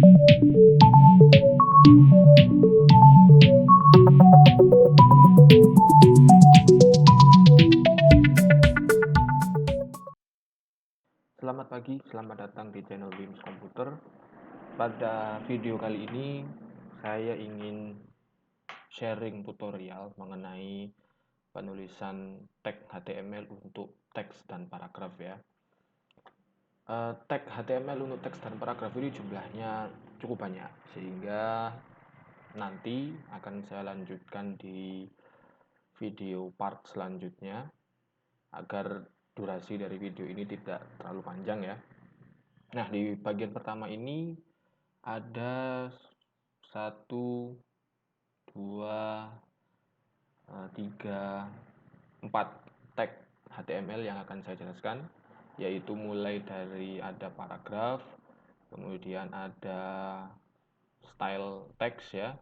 Selamat pagi, selamat datang di channel Wims Komputer. Pada video kali ini, saya ingin sharing tutorial mengenai penulisan tag HTML untuk teks dan paragraf ya. Tag HTML untuk teks dan paragraf ini jumlahnya cukup banyak, sehingga nanti akan saya lanjutkan di video part selanjutnya agar durasi dari video ini tidak terlalu panjang ya. Nah, di bagian pertama ini ada 1, 2, 3, 4 tag HTML yang akan saya jelaskan, yaitu mulai dari ada paragraf, kemudian ada style text ya,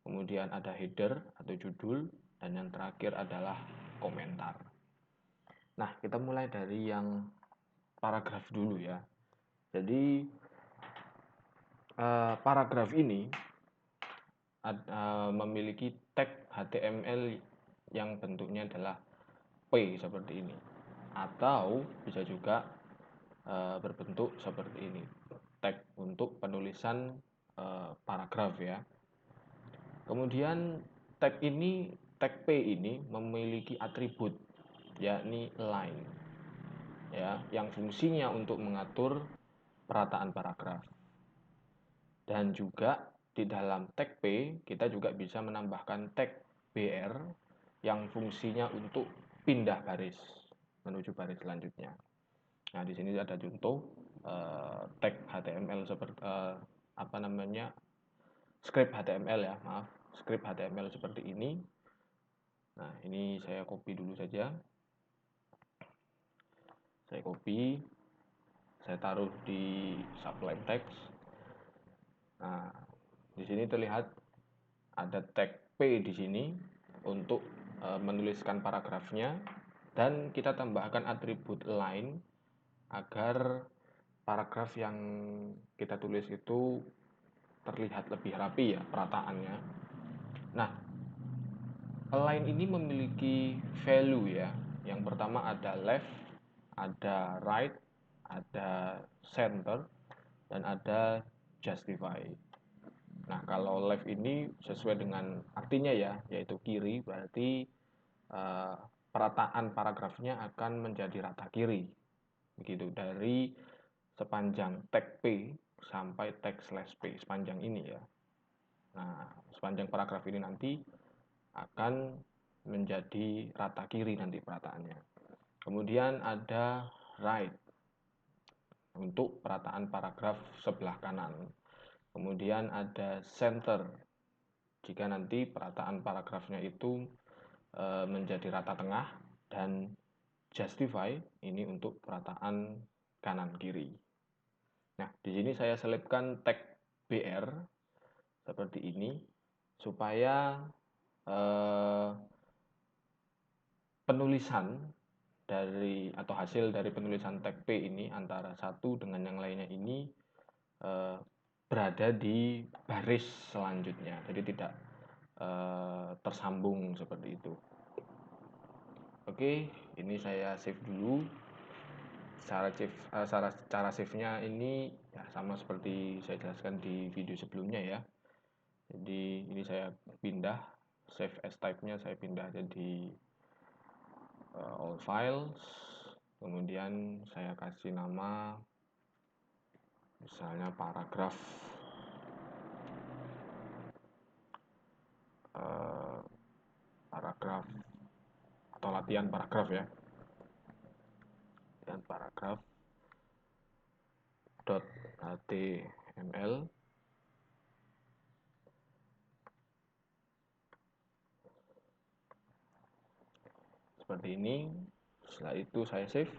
kemudian ada header atau judul, dan yang terakhir adalah komentar. Nah, kita mulai dari yang paragraf dulu ya. Jadi paragraf ini memiliki tag HTML yang bentuknya adalah P seperti ini, atau bisa juga berbentuk seperti ini, tag untuk penulisan paragraf ya. Kemudian tag P ini memiliki atribut yakni line ya, yang fungsinya untuk mengatur perataan paragraf. Dan juga di dalam tag P kita juga bisa menambahkan tag BR yang fungsinya untuk pindah baris menuju baris selanjutnya. Nah, di sini ada contoh tag HTML seperti script HTML ya, script HTML seperti ini. Nah, ini saya copy dulu saja. Saya copy, saya taruh di sublime text. Nah, di sini terlihat ada tag P di sini untuk menuliskan paragrafnya, dan kita tambahkan atribut line agar paragraf yang kita tulis itu terlihat lebih rapi ya perataannya. Nah, line ini memiliki value ya. Yang pertama ada left, ada right, ada center, dan ada justify. Nah, kalau left ini sesuai dengan artinya ya, yaitu kiri, berarti perataan paragrafnya akan menjadi rata kiri. Begitu, dari sepanjang tag P sampai tag slash P, sepanjang ini ya. Nah, sepanjang paragraf ini nanti akan menjadi rata kiri nanti perataannya. Kemudian ada right untuk perataan paragraf sebelah kanan. Kemudian ada center jika nanti perataan paragrafnya itu menjadi rata tengah, dan justify ini untuk perataan kanan kiri. Nah, di sini saya selipkan tag BR seperti ini supaya penulisan dari atau hasil dari penulisan tag P ini antara satu dengan yang lainnya ini berada di baris selanjutnya, jadi tidak tersambung seperti itu. Oke, ini saya save dulu. Cara save-nya ini ya sama seperti saya jelaskan di video sebelumnya ya. Jadi ini saya pindah save as type-nya, saya pindah jadi all files. Kemudian saya kasih nama misalnya paragraf atau latihan paragraf ya, dan paragraf .html. Seperti ini. Setelah itu saya save.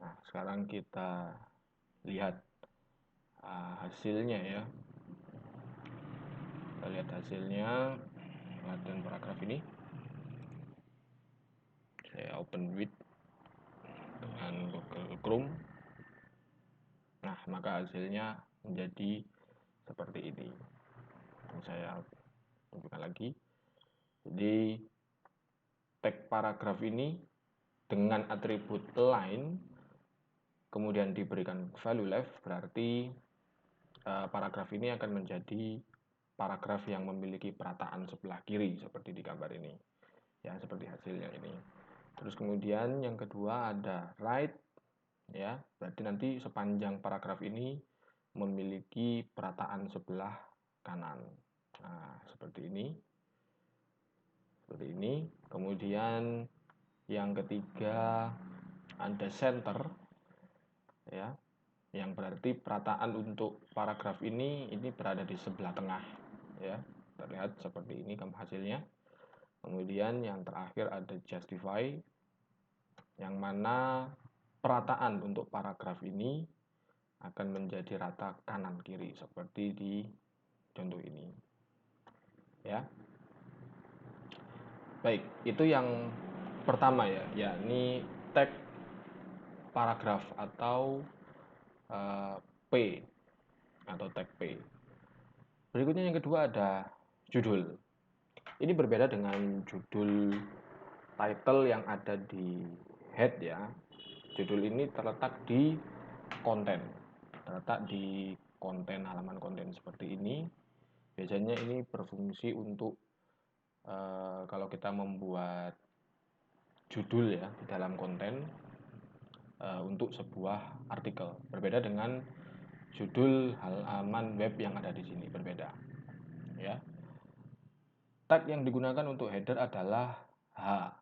Nah, sekarang kita lihat hasilnya ya. Kita lihat hasilnya latihan paragraf ini. Saya open with dengan Google Chrome. Nah, maka hasilnya menjadi seperti ini. Saya tunjukkan lagi. Jadi tag paragraf ini dengan atribut line kemudian diberikan value left, berarti paragraf ini akan menjadi paragraf yang memiliki perataan sebelah kiri seperti di gambar ini. Ya, seperti hasilnya ini. Terus kemudian yang kedua ada right, ya, berarti nanti sepanjang paragraf ini memiliki perataan sebelah kanan. Nah, seperti ini. Seperti ini. Kemudian yang ketiga ada center, ya, yang berarti perataan untuk paragraf ini berada di sebelah tengah, ya, terlihat seperti ini hasilnya. Kemudian yang terakhir ada justify, yang mana perataan untuk paragraf ini akan menjadi rata kanan kiri seperti di contoh ini, ya. Baik, itu yang pertama ya, yakni tag paragraf atau P atau tag P. Berikutnya yang kedua ada judul. Ini berbeda dengan judul title yang ada di head, ya. Judul ini terletak di konten. Terletak di konten, halaman konten seperti ini. Biasanya ini berfungsi untuk kalau kita membuat judul, ya, di dalam konten untuk sebuah artikel. Berbeda dengan judul halaman web yang ada di sini, berbeda, ya. Tag yang digunakan untuk header adalah H,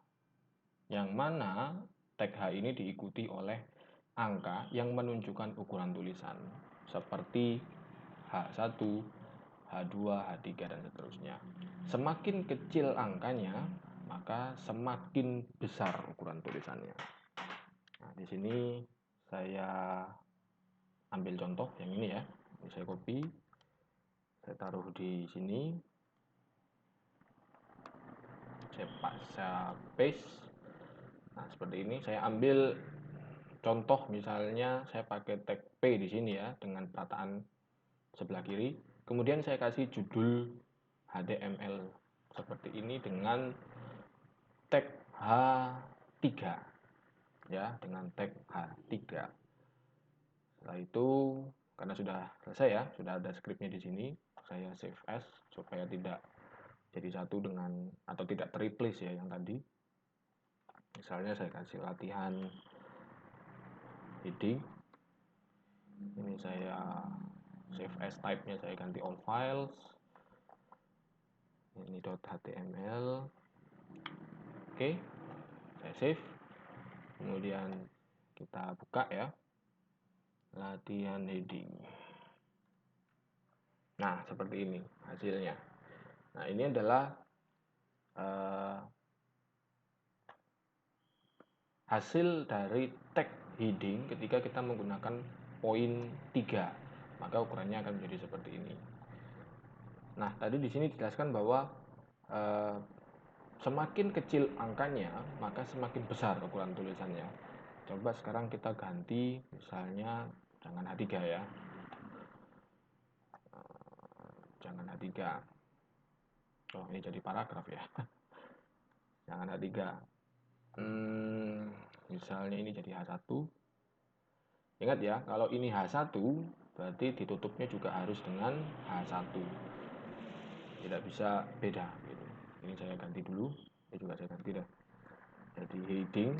yang mana tag H ini diikuti oleh angka yang menunjukkan ukuran tulisan seperti H1, H2, H3, dan seterusnya. Semakin kecil angkanya, maka semakin besar ukuran tulisannya. Nah, di sini saya ambil contoh yang ini, ya. Ini saya copy, saya taruh di sini, saya paste. Nah, seperti ini. Saya ambil contoh, misalnya saya pakai tag P di sini, ya, dengan perataan sebelah kiri. Kemudian saya kasih judul HTML seperti ini dengan tag H3, ya, dengan tag H3. Setelah itu, karena sudah selesai, ya, sudah ada scriptnya di sini, saya save as supaya tidak jadi satu dengan atau tidak terreplace, ya, yang tadi. Misalnya saya kasih latihan heading. Ini saya save as, type-nya saya ganti all files. Ini .html. Oke, saya save. Kemudian kita buka, ya, latihan heading. Nah, seperti ini hasilnya. Nah, ini adalah hasil dari tag heading ketika kita menggunakan poin 3. Maka ukurannya akan menjadi seperti ini. Nah, tadi di sini dijelaskan bahwa semakin kecil angkanya, maka semakin besar ukuran tulisannya. Coba sekarang kita ganti, misalnya jangan H3, ya. Jangan H3. Oh, ini jadi paragraf, ya. Jangan H3. Misalnya ini jadi H1. Ingat, ya, kalau ini H1 berarti ditutupnya juga harus dengan H1. Tidak bisa beda gitu. Ini saya ganti dulu. Ini juga saya ganti dah. Jadi heading,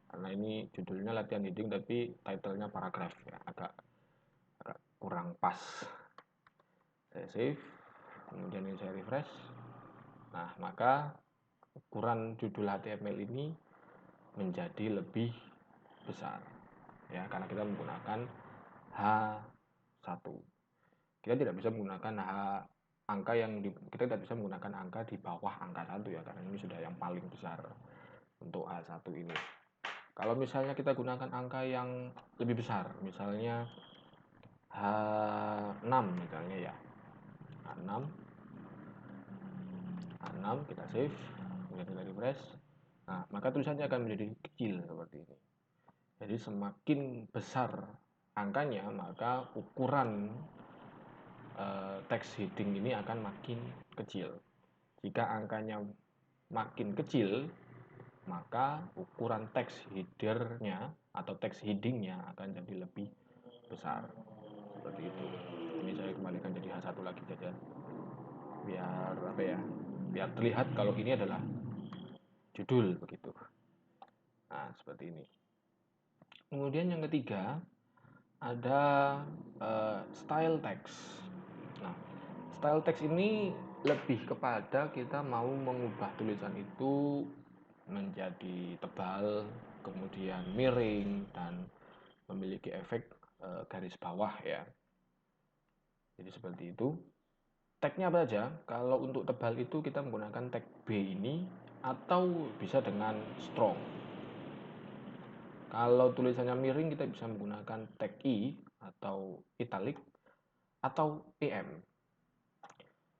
karena ini judulnya latihan heading tapi titlenya paragraf, ya, agak kurang pas. Saya save, kemudian ini saya refresh. Nah, maka ukuran judul HTML ini menjadi lebih besar, ya, karena kita menggunakan H1. Kita tidak bisa menggunakan angka yang kita tidak bisa menggunakan angka di bawah angka 1, ya, karena ini sudah yang paling besar untuk H1 ini. Kalau misalnya kita gunakan angka yang lebih besar, misalnya H6 misalnya, ya. H6 kita save, kemudian kita refresh. Nah, maka tulisannya akan menjadi kecil seperti ini. Jadi semakin besar angkanya, maka ukuran text heading ini akan makin kecil. Jika angkanya makin kecil, maka ukuran text header-nya atau text heading-nya akan jadi lebih besar. Seperti itu. Ini saya kembalikan jadi H1 lagi saja. Biar apa ya? Biar terlihat kalau ini adalah judul begitu. Nah, seperti ini. Kemudian yang ketiga ada style text. Nah, style text ini lebih kepada kita mau mengubah tulisan itu menjadi tebal, kemudian miring, dan memiliki efek garis bawah ya. Jadi seperti itu. Tagnya apa saja? Kalau untuk tebal itu kita menggunakan tag B ini atau bisa dengan strong. Kalau tulisannya miring kita bisa menggunakan tag I atau italic atau EM.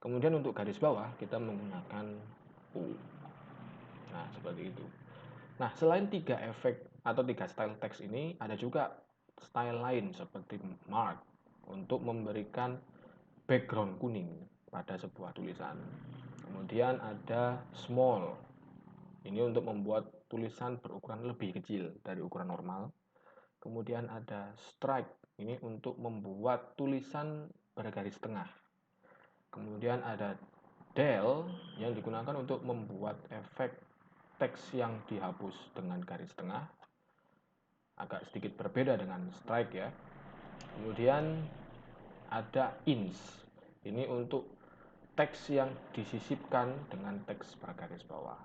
Kemudian untuk garis bawah kita menggunakan U. Nah, seperti itu. Nah, selain 3 efek atau 3 style text ini, ada juga style lain seperti mark untuk memberikan background kuning pada sebuah tulisan. Kemudian ada small. Ini untuk membuat tulisan berukuran lebih kecil dari ukuran normal. Kemudian ada strike. Ini untuk membuat tulisan bergaris tengah. Kemudian ada del yang digunakan untuk membuat efek teks yang dihapus dengan garis tengah. Agak sedikit berbeda dengan strike ya. Kemudian ada ins. Ini untuk teks yang disisipkan dengan teks bergaris bawah.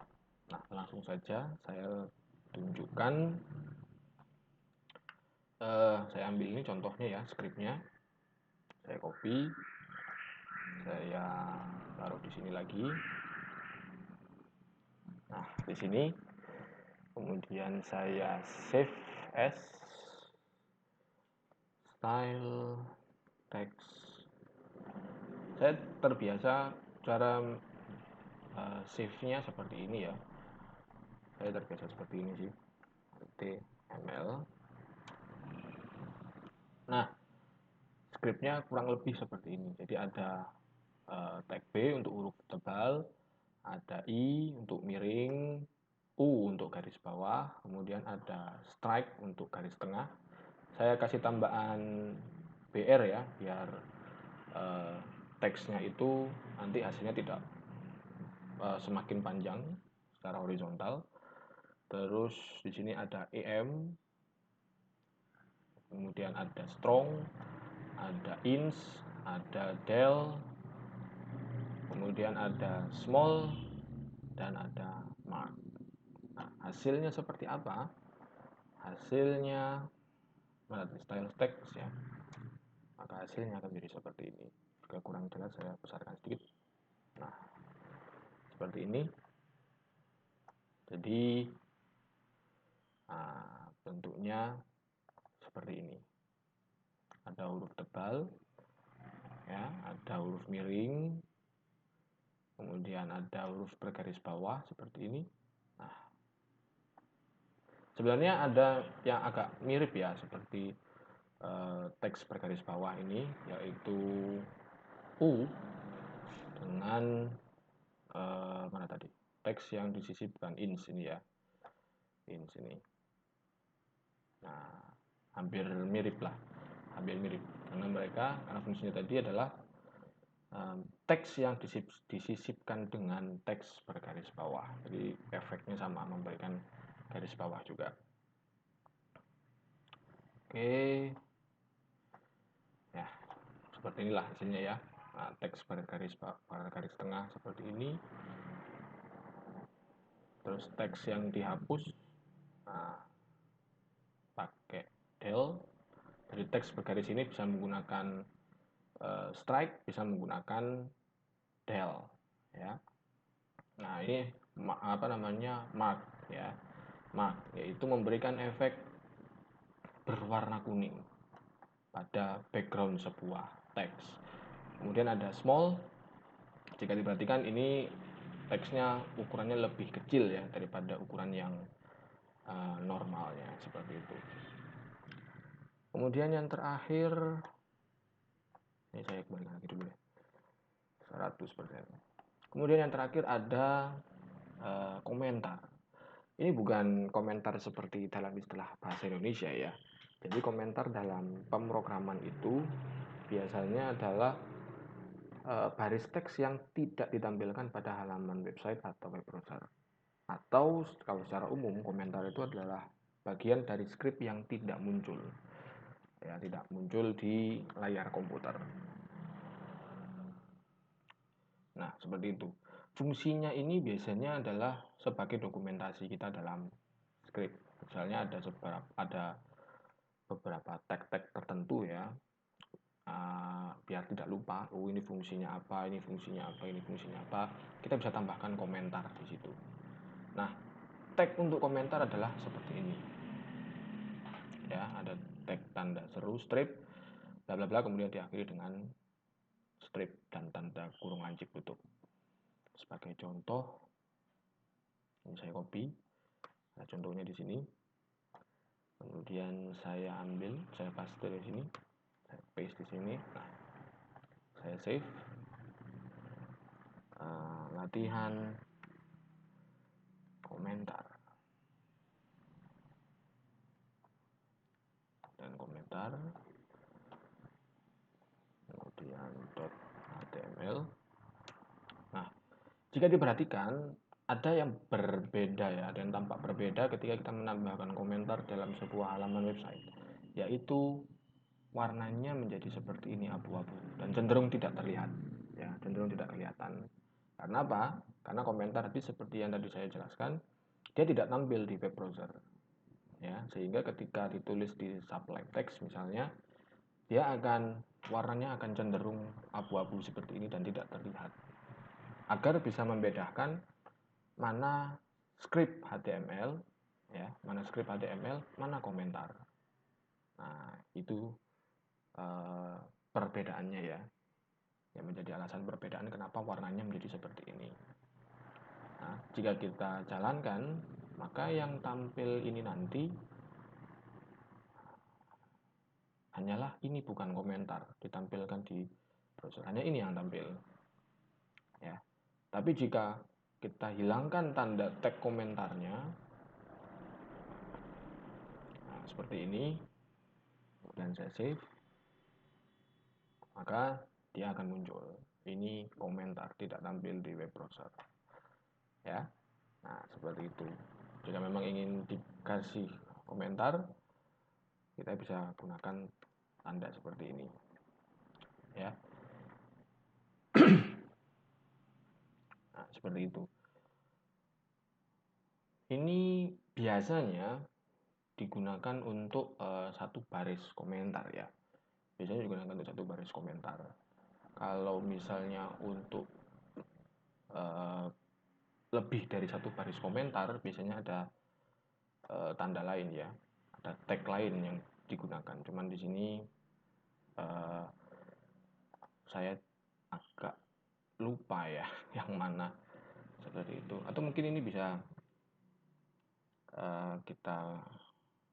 Nah, langsung saja saya tunjukkan. Saya ambil ini contohnya ya, skripnya. Saya copy. Saya taruh di sini lagi. Nah, di sini. Kemudian saya save as style text. Saya terbiasa cara save-nya seperti ini ya. Saya terbiasa seperti ini sih. HTML. Nah, skripnya kurang lebih seperti ini. Jadi ada tag B untuk huruf tebal, ada I untuk miring, U untuk garis bawah, kemudian ada strike untuk garis tengah. Saya kasih tambahan BR ya, biar teksnya itu nanti hasilnya tidak semakin panjang secara horizontal. Terus di sini ada EM, kemudian ada strong, ada ins, ada del, kemudian ada small, dan ada mark. Nah, hasilnya seperti apa? Hasilnya style text ya. Maka hasilnya akan menjadi seperti ini. Jika kurang jelas saya besarkan sedikit. Nah, seperti ini. Jadi bentuknya seperti ini. Ada huruf tebal, ya, ada huruf miring, kemudian ada huruf bergaris bawah seperti ini. Nah, sebenarnya ada yang agak mirip ya, seperti teks bergaris bawah ini, yaitu U dengan mana tadi? Teks yang disisipkan ins ini ya. Ins ini. Nah, hampir mirip lah. Hampir mirip. Karena fungsinya tadi adalah teks yang disisipkan dengan teks bergaris bawah. Jadi efeknya sama, memberikan garis bawah juga. Oke. Ya, seperti inilah hasilnya ya. Nah, teks bergaris tengah seperti ini. Terus teks yang dihapus pakai del. Jadi teks bergaris ini bisa menggunakan strike, bisa menggunakan del ya. Nah, ini apa namanya? Mark ya. Mark yaitu memberikan efek berwarna kuning pada background sebuah teks. Kemudian ada small. Jika diperhatikan ini teksnya ukurannya lebih kecil ya daripada ukuran yang normalnya seperti itu. Kemudian yang terakhir, ini saya kembalikan lagi dulu ya, 100%. Kemudian yang terakhir ada komentar. Ini bukan komentar seperti dalam istilah bahasa Indonesia ya. Jadi komentar dalam pemrograman itu biasanya adalah baris teks yang tidak ditampilkan pada halaman website atau web browser. Atau kalau secara umum komentar itu adalah bagian dari skrip yang tidak muncul. Ya, tidak muncul di layar komputer. Nah, seperti itu. Fungsinya ini biasanya adalah sebagai dokumentasi kita dalam skrip. Misalnya ada beberapa tag-tag tertentu ya, biar tidak lupa, ini fungsinya apa, ini fungsinya apa, ini fungsinya apa. Kita bisa tambahkan komentar di situ. Nah, tag untuk komentar adalah seperti ini. Ya, ada tag tanda seru, strip, bla bla bla, kemudian diakhiri dengan strip dan tanda kurung lancip tutup. Sebagai contoh, ini saya copy. Nah, contohnya di sini. Kemudian saya ambil, saya paste di sini, saya paste di sini. Nah, saya save. Latihan komentar dan komentar. Kemudian .html. Nah, jika diperhatikan ada yang berbeda ya, ada yang tampak berbeda ketika kita menambahkan komentar dalam sebuah halaman website, yaitu warnanya menjadi seperti ini, abu-abu, dan cenderung tidak terlihat ya, cenderung tidak kelihatan. Karena apa? Karena komentar tadi seperti yang tadi saya jelaskan, dia tidak tampil di web browser ya, sehingga ketika ditulis di subline text misalnya, dia warnanya akan cenderung abu-abu seperti ini dan tidak terlihat. Agar bisa membedakan mana script HTML ya, mana script HTML, mana komentar. Nah, itu perbedaannya ya. Yang menjadi alasan perbedaan kenapa warnanya menjadi seperti ini. Nah, jika kita jalankan, maka yang tampil ini nanti hanyalah ini, bukan komentar ditampilkan di browser. Hanya ini yang tampil. Ya. Tapi jika kita hilangkan tanda tag komentarnya, nah, seperti ini, dan saya save, maka dia akan muncul. Ini komentar, tidak tampil di web browser. Ya. Nah, seperti itu. Jika memang ingin dikasih komentar, kita bisa gunakan tanda seperti ini. Ya. Nah, seperti itu. Ini biasanya digunakan untuk satu baris komentar ya. Biasanya digunakan untuk satu baris komentar. Kalau misalnya untuk lebih dari satu baris komentar, biasanya ada tanda lain ya, ada tag lain yang digunakan. Cuman di sini saya agak lupa ya yang mana, seperti itu. Atau mungkin ini bisa kita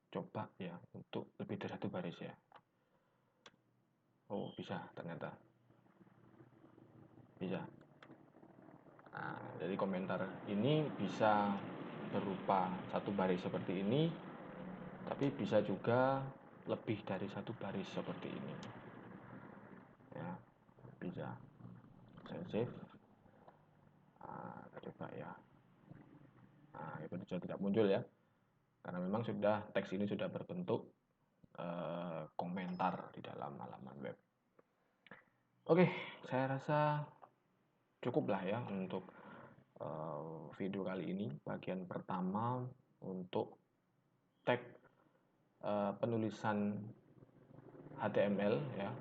coba ya untuk lebih dari satu baris ya. Oh, bisa, ternyata bisa. Nah, jadi komentar ini bisa berupa satu baris seperti ini, tapi bisa juga lebih dari satu baris seperti ini ya, bisa. Saya save. Kita coba ya. Nah, itu sudah tidak muncul ya, karena memang sudah teks ini sudah berbentuk komentar di dalam halaman web. Oke, saya rasa cukuplah ya untuk video kali ini, bagian pertama untuk tag penulisan HTML ya,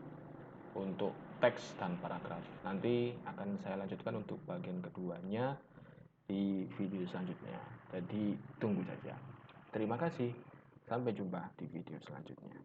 untuk teks dan paragraf. Nanti akan saya lanjutkan untuk bagian keduanya di video selanjutnya. Jadi tunggu saja. Terima kasih. Sampai jumpa di video selanjutnya.